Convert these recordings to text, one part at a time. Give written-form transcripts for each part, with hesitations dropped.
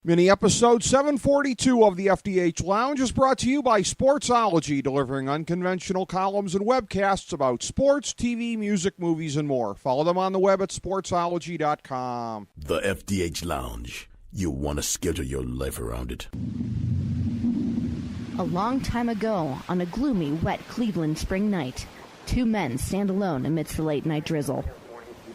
Mini episode 742 of the FDH Lounge is brought to you by Sportsology, delivering unconventional columns and webcasts about sports, TV, music, movies, and more. Follow them on the web at sportsology.com. The FDH Lounge. You want to schedule your life around it. A long time ago, on a gloomy, wet Cleveland spring night, two men stand alone amidst the late-night drizzle.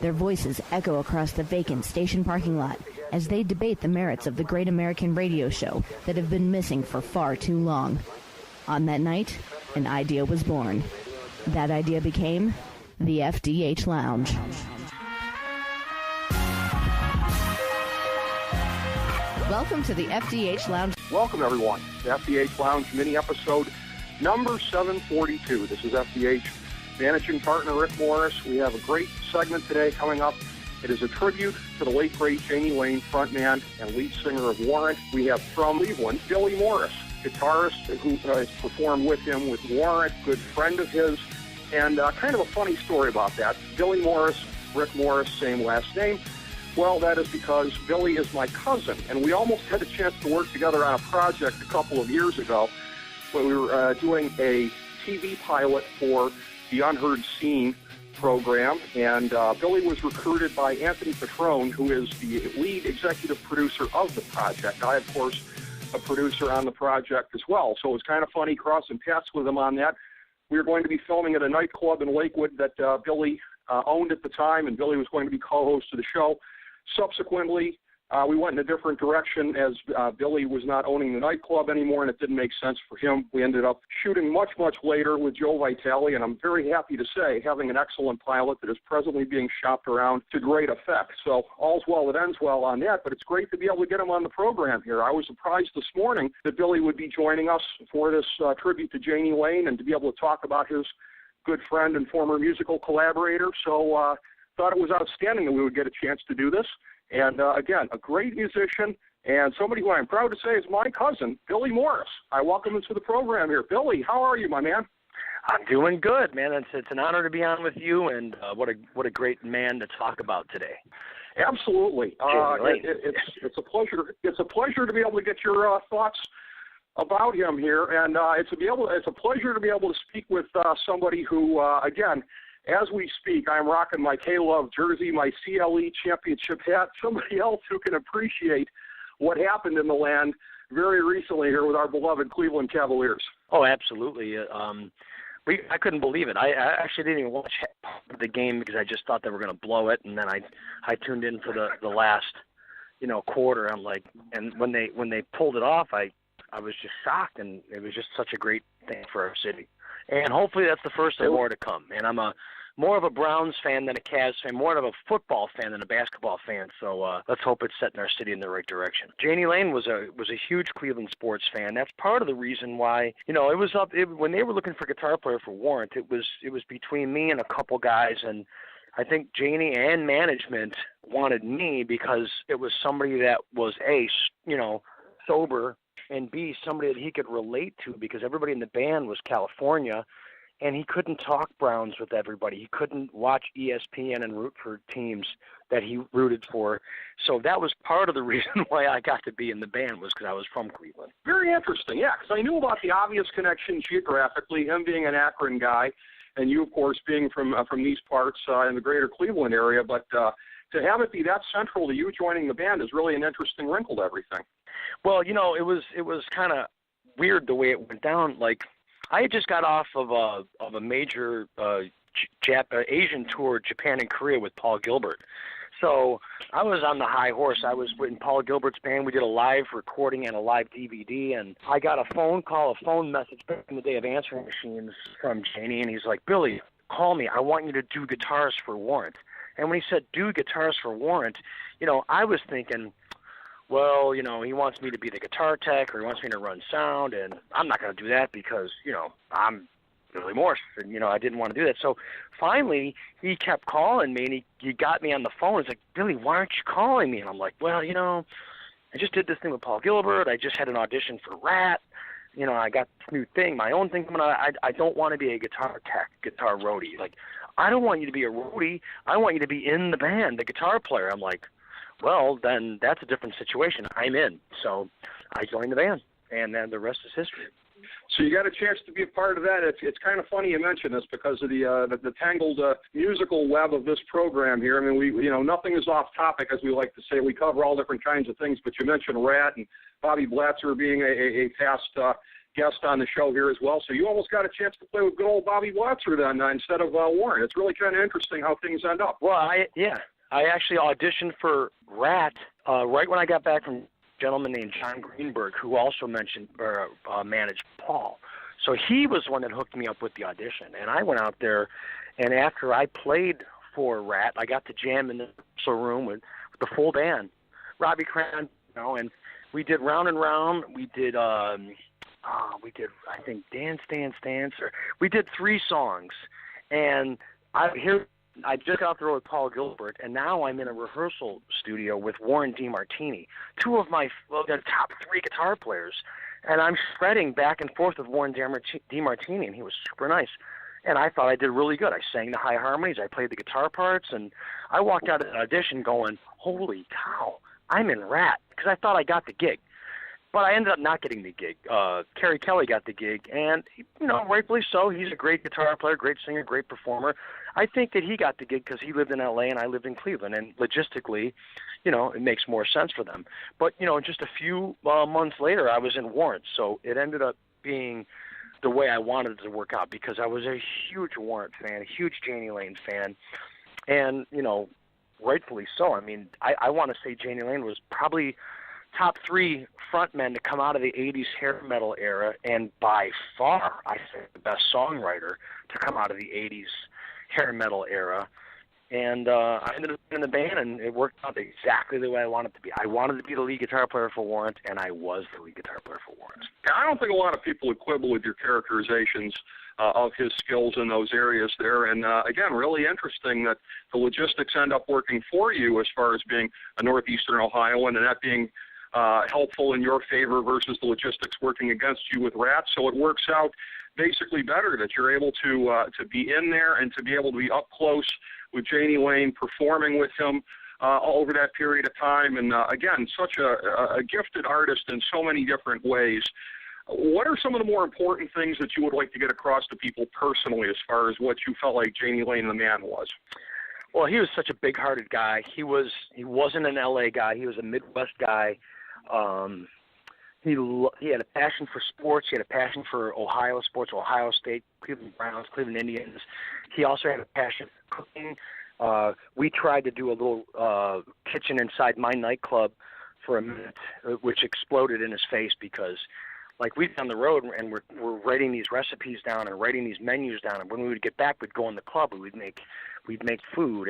Their voices echo across the vacant station parking lot as they debate the merits of the great American radio show that have been missing for far too long. On that night, an idea was born. That idea became the FDH Lounge. Welcome to the FDH Lounge. Welcome, everyone, to FDH Lounge mini episode number 742. This is FDH managing partner Rick Morris. We have a great segment today coming up. It is a tribute to the late, great Jani Lane, frontman and lead singer of Warrant. We have from Cleveland, Billy Morris, guitarist who has performed with him with Warrant, good friend of his, and kind of a funny story about that. Billy Morris, Rick Morris, same last name. Well, that is because Billy is my cousin, and we almost had a chance to work together on a project a couple of years ago when we were doing a TV pilot for the Unheard Scene program, and Billy was recruited by Anthony Petrone, who is the lead executive producer of the project. I, of course, a producer on the project as well, so it was kind of funny crossing paths with him on that. We were going to be filming at a nightclub in Lakewood that Billy owned at the time, and Billy was going to be co-host of the show. Subsequently, we went in a different direction as Billy was not owning the nightclub anymore, and it didn't make sense for him. We ended up shooting much, much later with Joe Vitale, and I'm very happy to say having an excellent pilot that is presently being shopped around to great effect. So all's well that ends well on that, but it's great to be able to get him on the program here. I was surprised this morning that Billy would be joining us for this tribute to Jani Lane and to be able to talk about his good friend and former musical collaborator. So thought it was outstanding that we would get a chance to do this. And again, a great musician and somebody who I'm proud to say is my cousin, Billy Morris. I welcome him to the program here. Billy, how are you, my man? I'm doing good, man. It's an honor to be on with you, and what a great man to talk about today. Absolutely, it's a pleasure. It's a pleasure to be able to get your thoughts about him here, and it's a pleasure to be able to speak with somebody who, again, as we speak, I'm rocking my K-Love jersey, my CLE championship hat, somebody else who can appreciate what happened in the land very recently here with our beloved Cleveland Cavaliers. Oh, absolutely. I couldn't believe it. I actually didn't even watch the game because I just thought they were going to blow it, and then I tuned in for the last, quarter. I'm like, and when they pulled it off, I was just shocked, and it was just such a great thing for our city. And hopefully that's the first of more to come. And I'm more of a Browns fan than a Cavs fan, more of a football fan than a basketball fan. So let's hope it's setting our city in the right direction. Jani Lane was a huge Cleveland sports fan. That's part of the reason why, it was when they were looking for a guitar player for Warrant, it was between me and a couple guys, and I think Jani and management wanted me because it was somebody that was sober, and B, somebody that he could relate to, because everybody in the band was California, and he couldn't talk Browns with everybody. He couldn't watch ESPN and root for teams that he rooted for. So that was part of the reason why I got to be in the band, was because I was from Cleveland. Very interesting, yeah, because I knew about the obvious connection geographically, him being an Akron guy, and you, of course, being from these parts in the greater Cleveland area. But to have it be that central to you joining the band is really an interesting wrinkle to everything. Well, it was kind of weird the way it went down. Like, I had just got off of a major Asian tour, Japan and Korea, with Paul Gilbert. So I was on the high horse. I was in Paul Gilbert's band. We did a live recording and a live DVD, and I got a phone message back in the day of answering machines from Jani, and he's like, "Billy, call me. I want you to do guitars for Warrant." And when he said do guitars for Warrant, I was thinking, well, he wants me to be the guitar tech, or he wants me to run sound, and I'm not going to do that because, I'm Billy Morris, and, I didn't want to do that. So finally, he kept calling me, and he got me on the phone. He's like, "Billy, why aren't you calling me?" And I'm like, well, I just did this thing with Paul Gilbert. I just had an audition for Rat. I got this new thing, my own thing coming out. I don't want to be a guitar tech, guitar roadie. Like, I don't want you to be a roadie. I want you to be in the band, the guitar player. I'm like, well, then that's a different situation. I'm in. So I joined the band, and then the rest is history. So you got a chance to be a part of that. It's kind of funny you mention this because of the tangled musical web of this program here. I mean, we nothing is off topic, as we like to say. We cover all different kinds of things, but you mentioned Rat and Bobby Blatzer being a past guest on the show here as well. So you almost got a chance to play with good old Bobby Blatzer then instead of Warrant. It's really kind of interesting how things end up. Well, I actually auditioned for Rat right when I got back from a gentleman named John Greenberg, who also managed Paul. So he was the one that hooked me up with the audition. And I went out there, and after I played for Rat, I got to jam in the rehearsal room with the full band, Robbie Cran, and we did Round and Round. We did, I think, Dance, Dance, Dance. We did 3 songs. And I just got through with Paul Gilbert, and now I'm in a rehearsal studio with Warren DeMartini, 2 of my the top 3 guitar players. And I'm shredding back and forth with Warren DeMartini, and he was super nice. And I thought I did really good. I sang the high harmonies. I played the guitar parts, and I walked out of the audition going, holy cow, I'm in Rat, because I thought I got the gig. But I ended up not getting the gig. Kerry Kelly got the gig, and, rightfully so. He's a great guitar player, great singer, great performer. I think that he got the gig because he lived in L.A. and I lived in Cleveland, and logistically, it makes more sense for them. But, just a few months later, I was in Warrant, so it ended up being the way I wanted it to work out because I was a huge Warrant fan, a huge Jani Lane fan, and, rightfully so. I mean, I want to say Jani Lane was probably top 3 frontmen to come out of the 80s hair metal era, and by far, I think, the best songwriter to come out of the 80s hair metal era. And I ended up in the band, and it worked out exactly the way I wanted it to be. I wanted to be the lead guitar player for Warrant, and I was the lead guitar player for Warrant. I don't think a lot of people would quibble with your characterizations of his skills in those areas there. And, again, really interesting that the logistics end up working for you as far as being a northeastern Ohioan, and that being helpful in your favor versus the logistics working against you with Rat. So it works out basically better that you're able to be in there and to be able to be up close with Jani Lane, performing with him over that period of time. And again, such a gifted artist in so many different ways. What are some of the more important things that you would like to get across to people personally as far as what you felt like Jani Lane the man was? Well, he was such a big-hearted guy. He wasn't an L.A. guy. He was a Midwest guy. He had a passion for sports. He had a passion for Ohio sports, Ohio State, Cleveland Browns, Cleveland Indians. He also had a passion for cooking. We tried to do a little kitchen inside my nightclub for a minute, which exploded in his face because, like, we'd be on the road and we're writing these recipes down and writing these menus down. And when we would get back, we'd go in the club and we'd make food.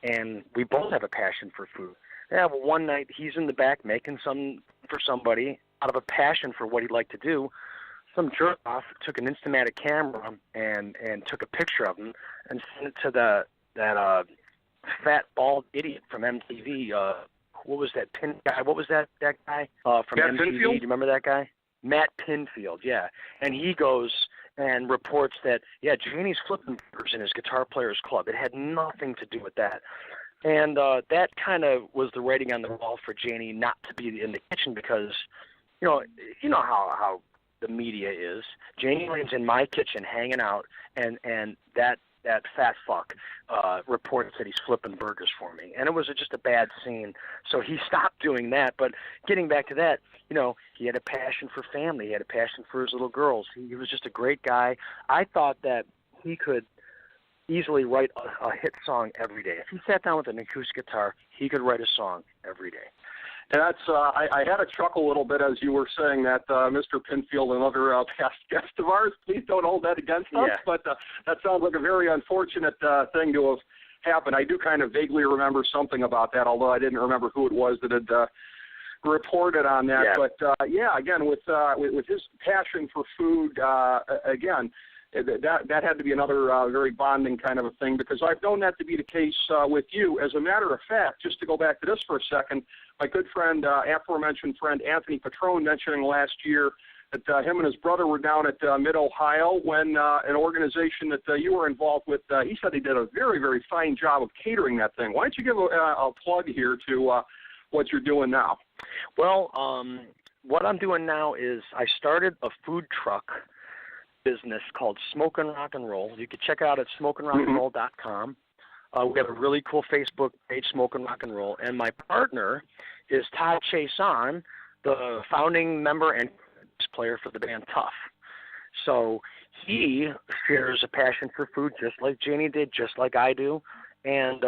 And we both have a passion for food. Yeah, well, one night he's in the back making some for somebody out of a passion for what he'd like to do. Some jerk-off took an Instamatic camera and took a picture of him and sent it to that fat, bald idiot from MTV. What was that guy? What was that guy from Matt MTV? Pinfield? Do you remember that guy? Matt Pinfield, yeah. And he goes and reports that, Jani's flipping burgers in his guitar players club. It had nothing to do with that. And that kind of was the writing on the wall for Jani not to be in the kitchen because, you know how the media is. Jani Lane's in my kitchen hanging out, and that fat fuck reports that he's flipping burgers for me. And it was just a bad scene. So he stopped doing that. But getting back to that, he had a passion for family. He had a passion for his little girls. He was just a great guy. I thought that he could easily write a hit song every day. If he sat down with an acoustic guitar, he could write a song every day. And that's I had a chuckle a little bit as you were saying that, Mr. Pinfield, another past guest of ours. Please don't hold that against us, but that sounds like a very unfortunate thing to have happened. I do kind of vaguely remember something about that, although I didn't remember who it was that had reported on that. Yeah. But, again, with his passion for food, again, that had to be another very bonding kind of a thing, because I've known that to be the case with you. As a matter of fact, just to go back to this for a second, my good friend, aforementioned friend Anthony Petrone, mentioning last year that him and his brother were down at Mid-Ohio when an organization that you were involved with, he said they did a very, very fine job of catering that thing. Why don't you give a plug here to what you're doing now. Well, what I'm doing now is I started a food truck business called Smoke and Rock and Roll. You can check it out at smokeandrockandroll.com. We have a really cool Facebook page, Smoke and Rock and Roll, and my partner is Todd Chason, the founding member and player for the band Tough. So he shares a passion for food just like Jani did, just like I do, and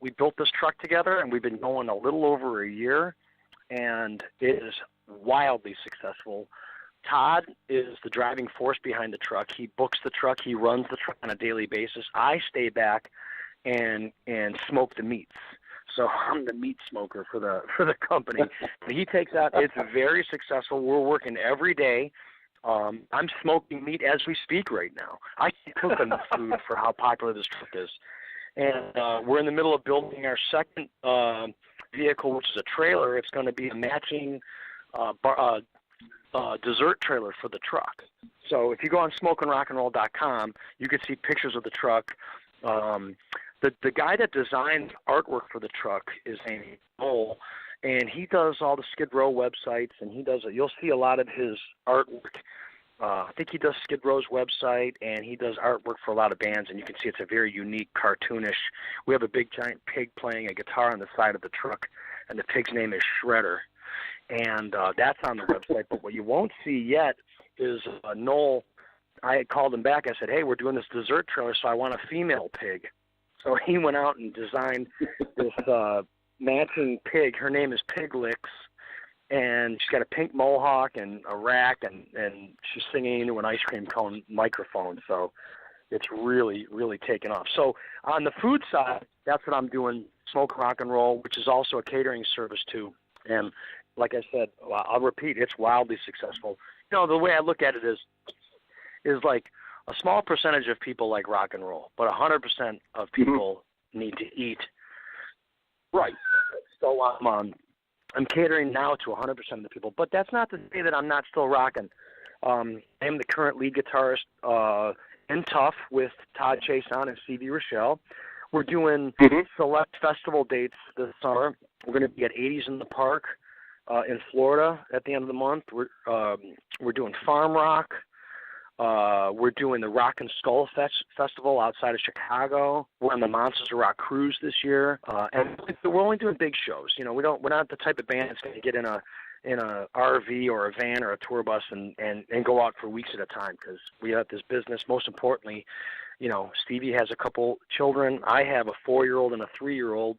we built this truck together, and we've been going a little over a year, and it is wildly successful. Todd is the driving force behind the truck. He books the truck. He runs the truck on a daily basis. I stay back and smoke the meats. So I'm the meat smoker for the company. He takes out. It's very successful. We're working every day. I'm smoking meat as we speak right now. I can't cook enough food for how popular this truck is. And we're in the middle of building our second vehicle, which is a trailer. It's going to be a matching dessert trailer for the truck. So if you go on smokeandrockandroll.com, you can see pictures of the truck. The guy that designed artwork for the truck is named Noel, and he does all the Skid Row websites, and you'll see a lot of his artwork. I think he does Skid Row's website, and he does artwork for a lot of bands, and you can see it's a very unique, cartoonish. We have a big giant pig playing a guitar on the side of the truck, and the pig's name is Shredder, and that's on the website. But what you won't see yet is Noel. I had called him back. I said, hey, we're doing this dessert trailer, so I want a female pig. So he went out and designed this matching pig. Her name is Pig Licks, and she's got a pink mohawk and a rack, and she's singing into an ice cream cone microphone. So it's really, really taken off. So on the food side, that's what I'm doing, Smoke, Rock, and Roll, which is also a catering service too. And like I said, I'll repeat, it's wildly successful. You know, the way I look at it is like a small percentage of people like rock and roll, but 100% of people need to eat. Right. So I'm catering now to 100% of the people, but that's not to say that I'm not still rocking. I am the current lead guitarist in Tough with Todd Chason and Stevie Rochelle. We're doing select festival dates this summer. We're going to be at 80s in the Park in Florida at the end of the month. We're doing Farm Rock. We're doing the Rock and Skull Festival outside of Chicago. We're on the Monsters of Rock cruise this year, and we're only doing big shows. You know, we're not the type of band that's going to get in a RV or a van or a tour bus and go out for weeks at a time, because we have this business. Most importantly, you know, Stevie has a couple children. I have a 4-year-old and a 3-year-old,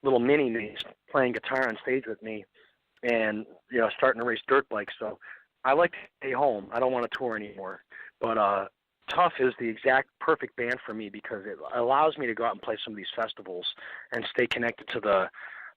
little mini-me's playing guitar on stage with me, and you know, starting to race dirt bikes. So I like to stay home. I don't want to tour anymore. But Tough is the exact perfect band for me, because it allows me to go out and play some of these festivals and stay connected to the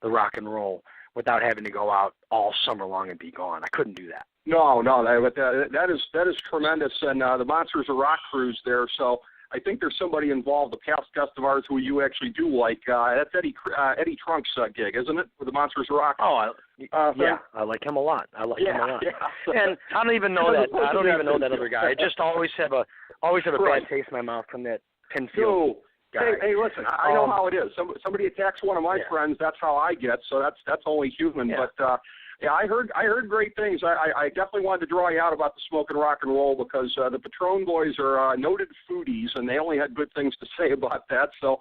rock and roll without having to go out all summer long and be gone. I couldn't do that. No, that is tremendous. And the Monsters of Rock cruise there, so I think there's somebody involved, a past guest of ours who you actually do like. That's Eddie Trunk's gig, isn't it, with the Monsters of Rock? Oh, yeah, I like him a lot. him a lot. Yeah. And I don't even know that. I don't even know that other guy. I just always have a bad taste in my mouth from that Pinfield guy. Hey, listen, I know how it is. Somebody attacks one of my friends, that's how I get. So that's only human. Yeah. But yeah, I heard great things. I definitely wanted to draw you out about the Smoke and Rock and Roll, because the Patron boys are noted foodies, and they only had good things to say about that. So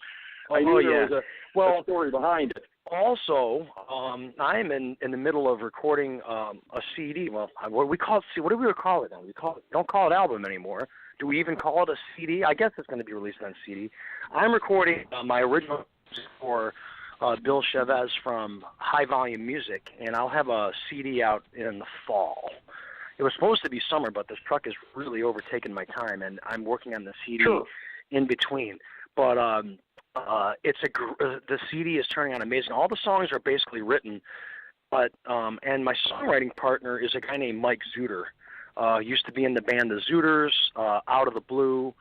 I knew there was a story behind it. Also, I'm in the middle of recording a CD. Well, what do we call it now? Don't call it album anymore. Do we even call it a CD? I guess it's going to be released on CD. I'm recording my original for Bill Chavez from High Volume Music, and I'll have a CD out in the fall. It was supposed to be summer, but this truck has really overtaken my time, and I'm working on the CD in between. But the CD is turning out amazing. All the songs are basically written, but and my songwriting partner is a guy named Mike Zuter. Used to be in the band the Zooters, Out of the Blue.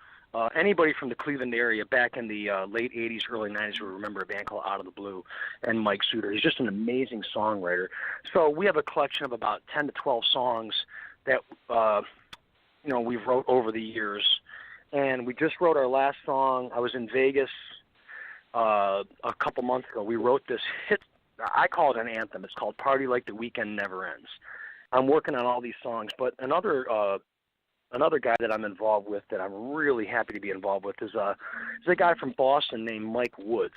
Anybody from the Cleveland area back in the late 80s, early 90s will remember a band called Out of the Blue, and Mike Zuter. He's just an amazing songwriter. So we have a collection of about 10 to 12 songs that we've wrote over the years. And we just wrote our last song. I was in Vegas a couple months ago. We wrote this hit I call it an anthem. It's called Party Like the Weekend Never Ends. I'm working on all these songs, but another guy that I'm involved with that I'm really happy to be involved with is a guy from Boston named Mike Woods.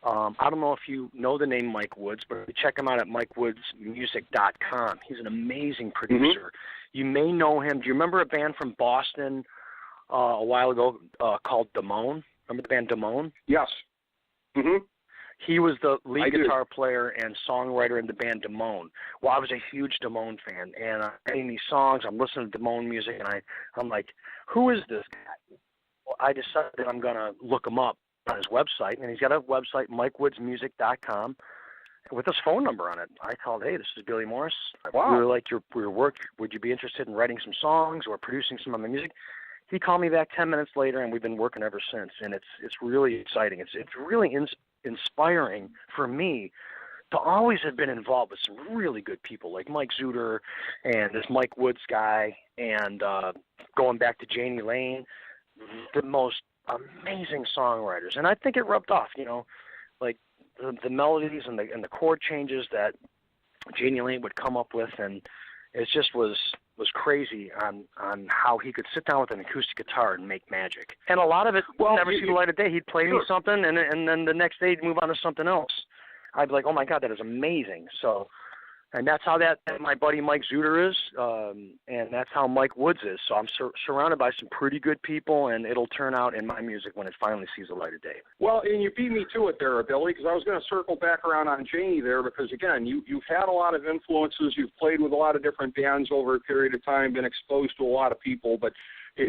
I don't know if you know the name Mike Woods, but check him out at MikeWoodsMusic.com. He's an amazing producer. You may know him. Do you remember a band from Boston a while ago called Damone? Remember the band Damone? Yes. Mm-hmm. He was the lead guitar player and songwriter in the band Damone. Well, I was a huge Damone fan, and I'm writing these songs. I'm listening to Damone music, and I'm like, who is this guy? Well, I decided that I'm going to look him up on his website, and he's got a website, MikeWoodsMusic.com, with his phone number on it. I called, hey, this is Billy Morris. Wow. We really like your work. Would you be interested in writing some songs or producing some of my music? He called me back 10 minutes later, and we've been working ever since, and it's really exciting. It's really inspiring for me to always have been involved with some really good people like Mike Zuder and this Mike Woods guy, and going back to Jani Lane, the most amazing songwriters. And I think it rubbed off, like the melodies and the chord changes that Jani Lane would come up with, and it just was crazy on how he could sit down with an acoustic guitar and make magic. And a lot of it would never see the light of day. He'd play me something, and then the next day he'd move on to something else. I'd be like, oh, my God, that is amazing. So, and that's how my buddy Mike Zuder is, and that's how Mike Woods is. So I'm surrounded by some pretty good people, and it'll turn out in my music when it finally sees the light of day. Well, and you beat me to it there, Billy, because I was going to circle back around on Jani there because, again, you've had a lot of influences. You've played with a lot of different bands over a period of time, been exposed to a lot of people. But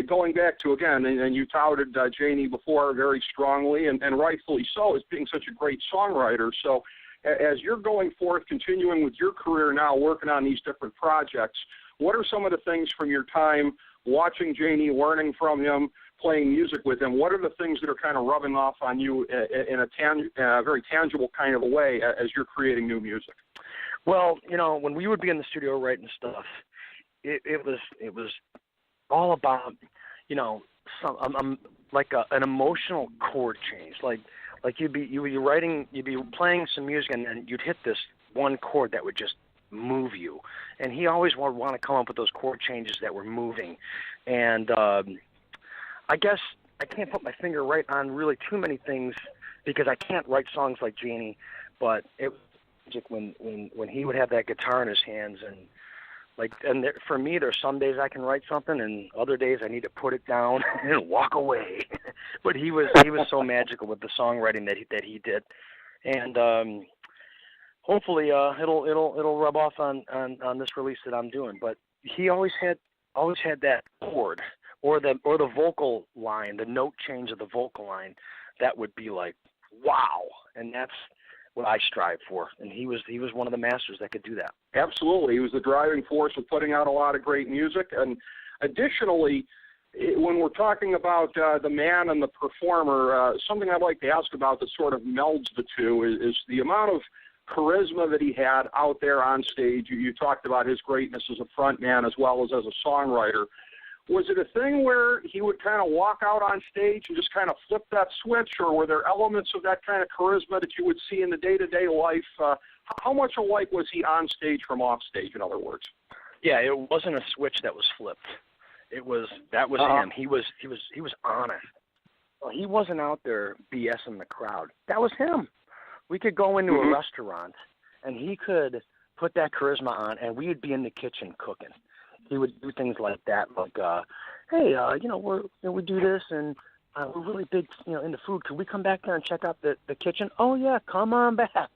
going back to, again, and you touted Jani before very strongly, and rightfully so, as being such a great songwriter. So as you're going forth, continuing with your career now, working on these different projects, what are some of the things from your time watching Jani, learning from him, playing music with him? What are the things that are kind of rubbing off on you in a very tangible kind of a way as you're creating new music? Well, when we would be in the studio writing stuff, it was all about, an emotional chord change, like you'd be playing some music, and then you'd hit this one chord that would just move you. And he always would want to come up with those chord changes that were moving. And I guess I can't put my finger right on really too many things because I can't write songs like Jani, but it was magic when he would have that guitar in his hands, and for me, there's some days I can write something, and other days I need to put it down and walk away. But he was so magical with the songwriting that he did, and hopefully it'll rub off on this release that I'm doing. But he always had that chord or the vocal line, the note change of the vocal line that would be like, wow, and that's what I strive for, and he was one of the masters that could do that. Absolutely. He was the driving force of putting out a lot of great music, and additionally, when we're talking about the man and the performer, something I'd like to ask about that sort of melds the two is the amount of charisma that he had out there on stage. You talked about his greatness as a frontman as well as a songwriter. Was it a thing where he would kind of walk out on stage and just kind of flip that switch, or were there elements of that kind of charisma that you would see in the day-to-day life? How much alike was he on stage from off stage, in other words? Yeah, it wasn't a switch that was flipped. That was him. He was honest. Well, he wasn't out there BSing the crowd. That was him. We could go into a restaurant, and he could put that charisma on, and we would be in the kitchen cooking. He would do things like that, like, hey, we do this, and we're really big, into food. Could we come back there and check out the kitchen? Oh, yeah, come on back.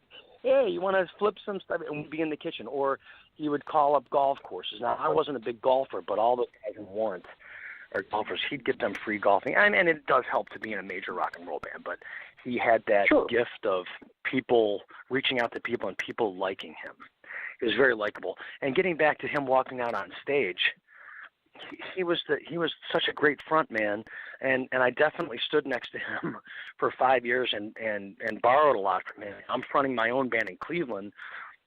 Hey, you want to flip some stuff? And we'd be in the kitchen. Or he would call up golf courses. Now, I wasn't a big golfer, but all the guys in Warrant are golfers. He'd get them free golfing. And it does help to be in a major rock and roll band, but he had that gift of people reaching out to people and people liking him. He was very likable. And getting back to him walking out on stage, he was such a great front man, and I definitely stood next to him for 5 years and borrowed a lot from him. I'm fronting my own band in Cleveland,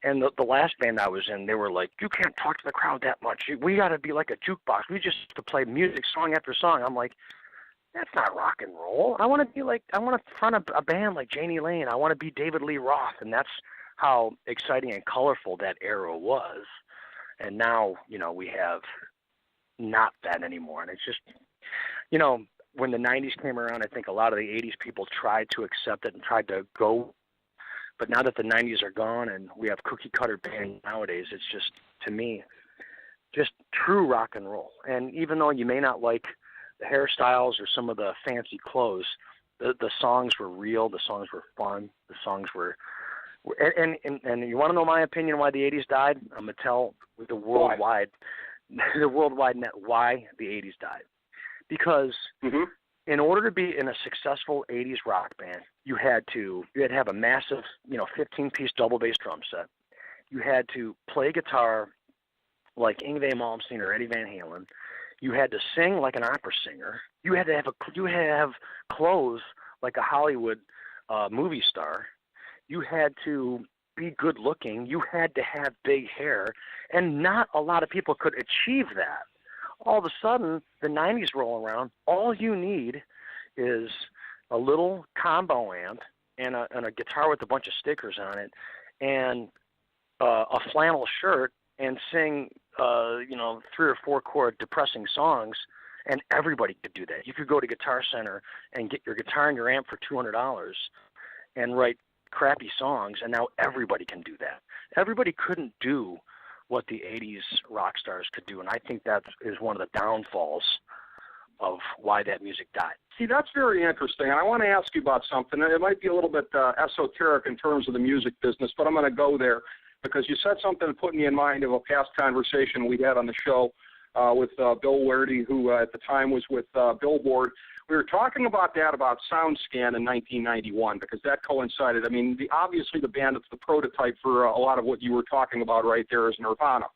and the last band I was in, they were like, you can't talk to the crowd that much. We got to be like a jukebox. We just have to play music song after song. I'm like, that's not rock and roll. I want to front a band like Jani Lane. I want to be David Lee Roth, and that's how exciting and colorful that era was. And now, we have not that anymore. And it's just, when the 90s came around, I think a lot of the 80s people tried to accept it and tried to go. But now that the 90s are gone and we have cookie-cutter bands nowadays, it's just, to me, just true rock and roll. And even though you may not like the hairstyles or some of the fancy clothes, the songs were real, the songs were fun, the songs were and you want to know my opinion why the 80s died? I'm going to tell the worldwide net why the 80s died. Because in order to be in a successful 80s rock band, you had to have a massive, 15-piece double bass drum set. You had to play guitar like Yngwie Malmsteen or Eddie Van Halen. You had to sing like an opera singer. You had to have clothes like a Hollywood movie star. You had to be good looking. You had to have big hair, and not a lot of people could achieve that. All of a sudden, the 90s roll around. All you need is a little combo amp and a guitar with a bunch of stickers on it, and a flannel shirt, and sing 3 or 4 chord depressing songs, and everybody could do that. You could go to Guitar Center and get your guitar and your amp for $200 and write crappy songs, and now everybody can do that. Everybody couldn't do what the 80s rock stars could do, and I think that is one of the downfalls of why that music died. See, that's very interesting, and I want to ask you about something. It might be a little bit esoteric in terms of the music business, but I'm going to go there because you said something that put me in mind of a past conversation we had on the show with Bill Werdy, who at the time was with Billboard. We were talking about SoundScan in 1991 because that coincided. I mean, obviously the band that's the prototype for a lot of what you were talking about right there is Nirvana.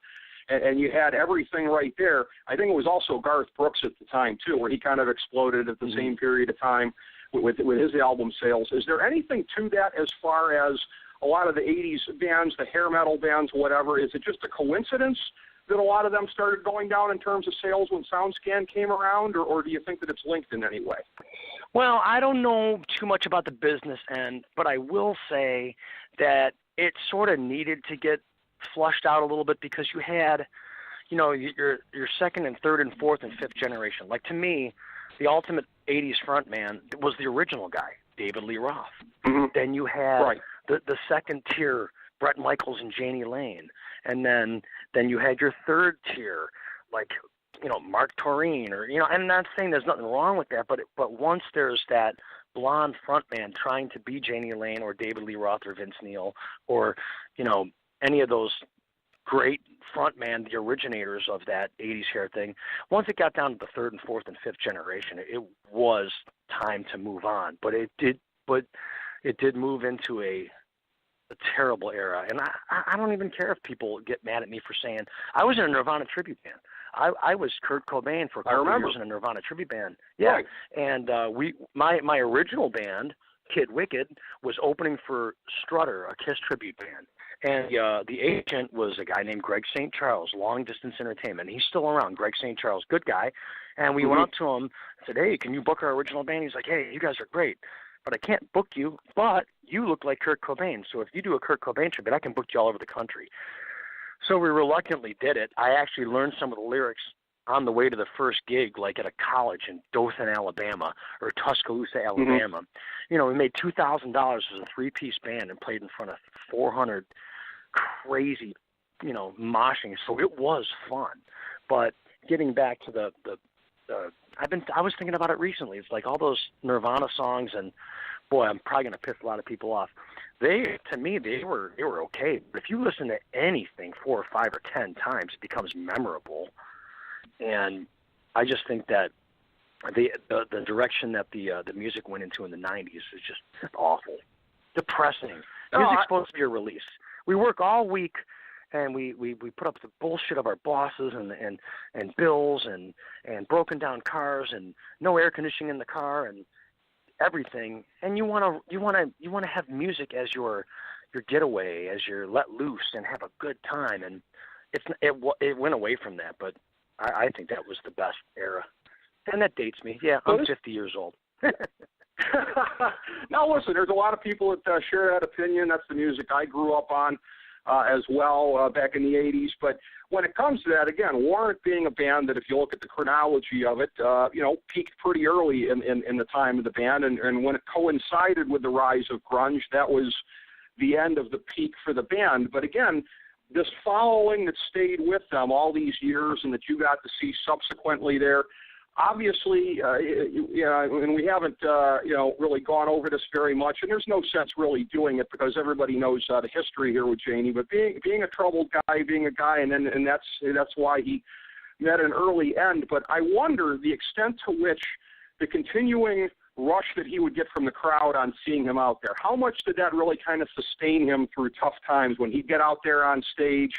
And you had everything right there. I think it was also Garth Brooks at the time, too, where he kind of exploded at the same period of time with his album sales. Is there anything to that as far as a lot of the 80s bands, the hair metal bands, whatever? Is it just a coincidence that a lot of them started going down in terms of sales when SoundScan came around, or do you think that it's linked in any way? Well, I don't know too much about the business end, but I will say that it sort of needed to get flushed out a little bit because you had, your second and third and fourth and fifth generation. Like, to me, the ultimate 80s frontman was the original guy, David Lee Roth. Mm-hmm. Then you had the second tier, Bret Michaels and Jani Lane. And then you had your third tier, like, Mark Toreen, or, and I'm not saying there's nothing wrong with that, but once there's that blonde frontman trying to be Jani Lane or David Lee Roth or Vince Neil or, any of those great frontman, the originators of that 80s hair thing, once it got down to the third and fourth and fifth generation, it was time to move on. But it did move into a terrible era. And I don't even care if people get mad at me for saying I was in a Nirvana tribute band. I was Kurt Cobain for a couple of years in a Nirvana tribute band. Yeah. Right. And my original band, Kid Wicked, was opening for Strutter, a Kiss tribute band. And the agent was a guy named Greg St. Charles, Long Distance Entertainment. He's still around, Greg St. Charles, good guy. And we went up to him and said, hey, can you book our original band? He's like, hey, you guys are great, but I can't book you, but you look like Kurt Cobain. So if you do a Kurt Cobain tribute, I can book you all over the country. So we reluctantly did it. I actually learned some of the lyrics on the way to the first gig, like at a college in Dothan, Alabama, or Tuscaloosa, Alabama. We made $2,000 as a three-piece band and played in front of 400 crazy, moshing. So it was fun. But getting back to I was thinking about it recently. It's like all those Nirvana songs, and boy, I'm probably going to piss a lot of people off. To me, they were okay. But if you listen to anything 4 or 5 or 10 times, it becomes memorable. And I just think that the direction that the music went into in the 90s is just awful, depressing. Music's supposed to be a release. We work all week, and we put up the bullshit of our bosses and bills and broken down cars and no air conditioning in the car and everything. And you want to have music as your getaway, as your let loose and have a good time. And it went away from that, but I think that was the best era. And that dates me. Yeah, I'm 50 years old. Now, listen, there's a lot of people that share that opinion. That's the music I grew up on as well back in the 80s. But when it comes to that, again, Warrant being a band that, if you look at the chronology of it, peaked pretty early in the time of the band. And when it coincided with the rise of grunge, that was the end of the peak for the band. But again, this following that stayed with them all these years and that you got to see subsequently there, obviously, and we haven't, really gone over this very much, and there's no sense really doing it because everybody knows the history here with Jani. But being a troubled guy, being a guy, and that's why he met an early end. But I wonder the extent to which the continuing rush that he would get from the crowd on seeing him out there, how much did that really kind of sustain him through tough times when he'd get out there on stage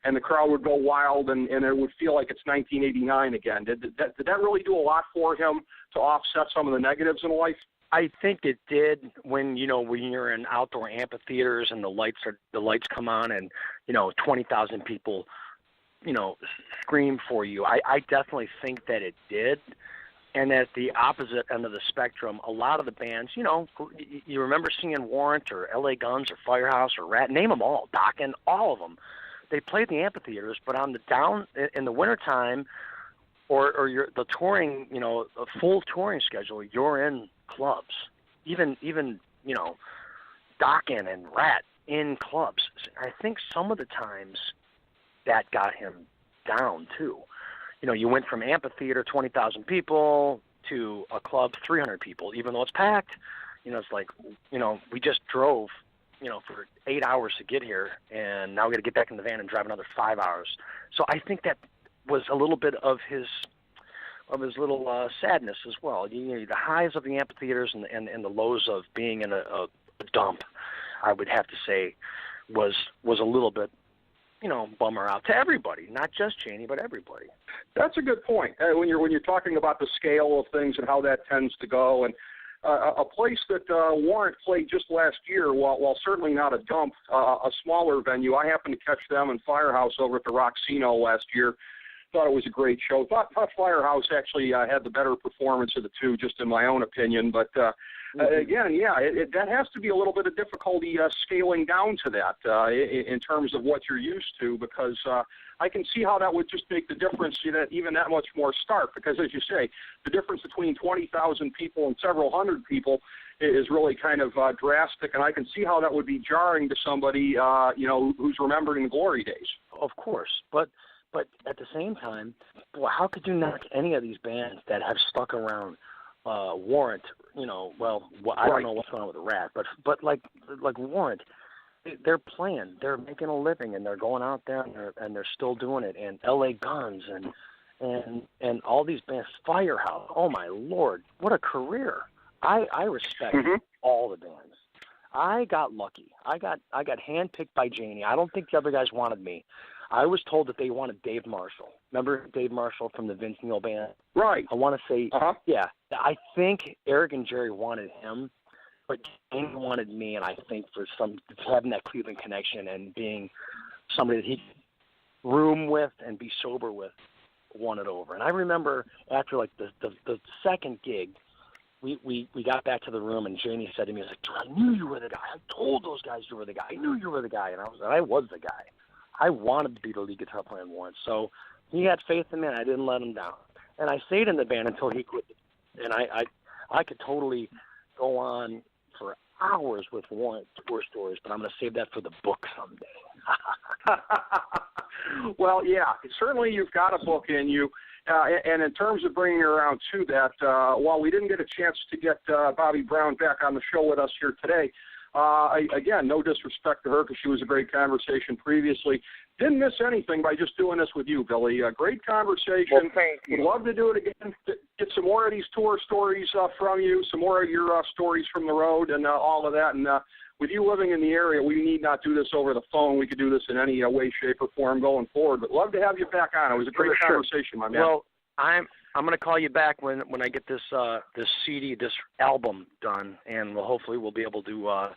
and the crowd would go wild and it would feel like it's 1989 again? Did that really do a lot for him to offset some of the negatives in life? I think it did when you're in outdoor amphitheaters and the lights come on and 20,000 people scream for you. I definitely think that it did. And at the opposite end of the spectrum, a lot of the bands, you remember seeing Warrant or LA Guns or Firehouse or Rat, name them all, Dokken, all of them. They played the amphitheaters, but on the down in the wintertime or the touring, a full touring schedule, you're in clubs. Even Dokken and Rat in clubs. I think some of the times that got him down too. You went from amphitheater, 20,000 people, to a club, 300 people, even though it's packed. It's like, we just drove, for 8 hours to get here, and now we got to get back in the van and drive another 5 hours. So I think that was a little bit of his little sadness as well. The highs of the amphitheaters and the lows of being in a dump, I would have to say, was a little bit, bummer out to everybody, not just Jani, but everybody. That's a good point. When you're talking about the scale of things and how that tends to go, and a place that Warrant played just last year, while certainly not a dump, a smaller venue. I happened to catch them in Firehouse over at the Roxino last year. Thought it was a great show. Thought Firehouse actually had the better performance of the two, just in my own opinion. But again, that has to be a little bit of difficulty scaling down to that in terms of what you're used to, because I can see how that would just make the difference even that much more stark. Because as you say, the difference between 20,000 people and several hundred people is really kind of drastic, and I can see how that would be jarring to somebody who's remembering the glory days. Of course, but at the same time, how could you knock any of these bands that have stuck around? Warrant, I don't know what's going on with the Rat, but like Warrant, they're playing, they're making a living, and they're going out there and they're still doing it. And LA Guns and all these bands, Firehouse. Oh my Lord, what a career! I respect all the bands. I got lucky. I got handpicked by Jani. I don't think the other guys wanted me. I was told that they wanted Dave Marshall. Remember Dave Marshall from the Vince Neil Band? Right. I want to say, yeah. I think Eric and Jerry wanted him, but Jani wanted me, and I think for having that Cleveland connection and being somebody that he could room with and be sober with, won it over. And I remember after like the second gig, we got back to the room, and Jani said to me, I knew you were the guy. I told those guys you were the guy. I knew you were the guy. And I was the guy. I wanted to be the lead guitar player in Warrant. So he had faith in me, and I didn't let him down. And I stayed in the band until he quit. And I could totally go on for hours with Warrant tour stories, but I'm going to save that for the book someday. Well, yeah, certainly you've got a book in you. And in terms of bringing her around to that, while we didn't get a chance to get Bobby Brown back on the show with us here today, again, no disrespect to her because she was a great conversation previously. Didn't miss anything by just doing this with you, Billy. Great conversation. Well, thank you. Would love to do it again. Get some more of these tour stories from you, some more of your stories from the road and all of that. And with you living in the area, we need not do this over the phone. We could do this in any way, shape, or form going forward. But love to have you back on. It was a great conversation, my man. Well, I'm going to call you back when I get this CD, this album done, and hopefully we'll be able to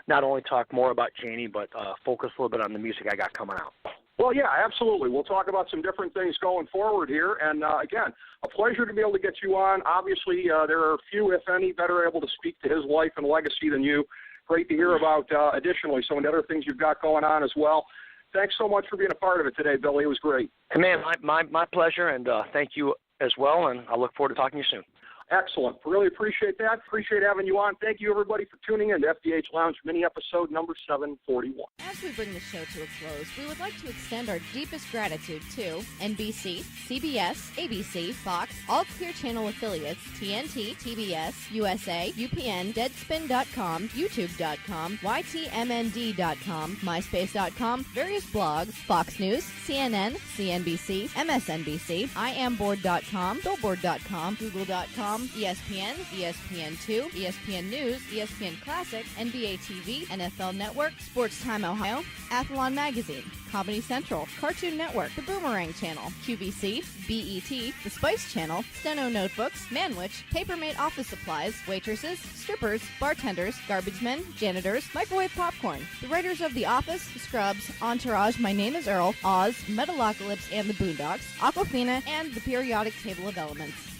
not only talk more about Jani, but focus a little bit on the music I got coming out. Well, yeah, absolutely. We'll talk about some different things going forward here. And, again, a pleasure to be able to get you on. Obviously, there are few, if any, better able to speak to his life and legacy than you. Great to hear about, additionally, some of the other things you've got going on as well. Thanks so much for being a part of it today, Billy. It was great. Man, my pleasure, and thank you as well, and I look forward to talking to you soon. Excellent. Really appreciate that. Appreciate having you on. Thank you, everybody, for tuning in to FDH Lounge mini episode number 741. As we bring the show to a close, we would like to extend our deepest gratitude to NBC, CBS, ABC, Fox, all Clear Channel affiliates, TNT, TBS, USA, UPN, Deadspin.com, YouTube.com, YTMND.com, MySpace.com, various blogs, Fox News, CNN, CNBC, MSNBC, IamBoard.com, Billboard.com, Google.com, ESPN, ESPN2, ESPN News, ESPN Classic, NBA TV, NFL Network, Sports Time Ohio, Athlon Magazine, Comedy Central, Cartoon Network, The Boomerang Channel, QVC, BET, The Spice Channel, Steno Notebooks, Manwich, Papermate Office Supplies, waitresses, strippers, bartenders, garbage men, janitors, microwave popcorn, the writers of The Office, Scrubs, Entourage, My Name is Earl, Oz, Metalocalypse and the Boondocks, Aquafina, and the periodic table of elements.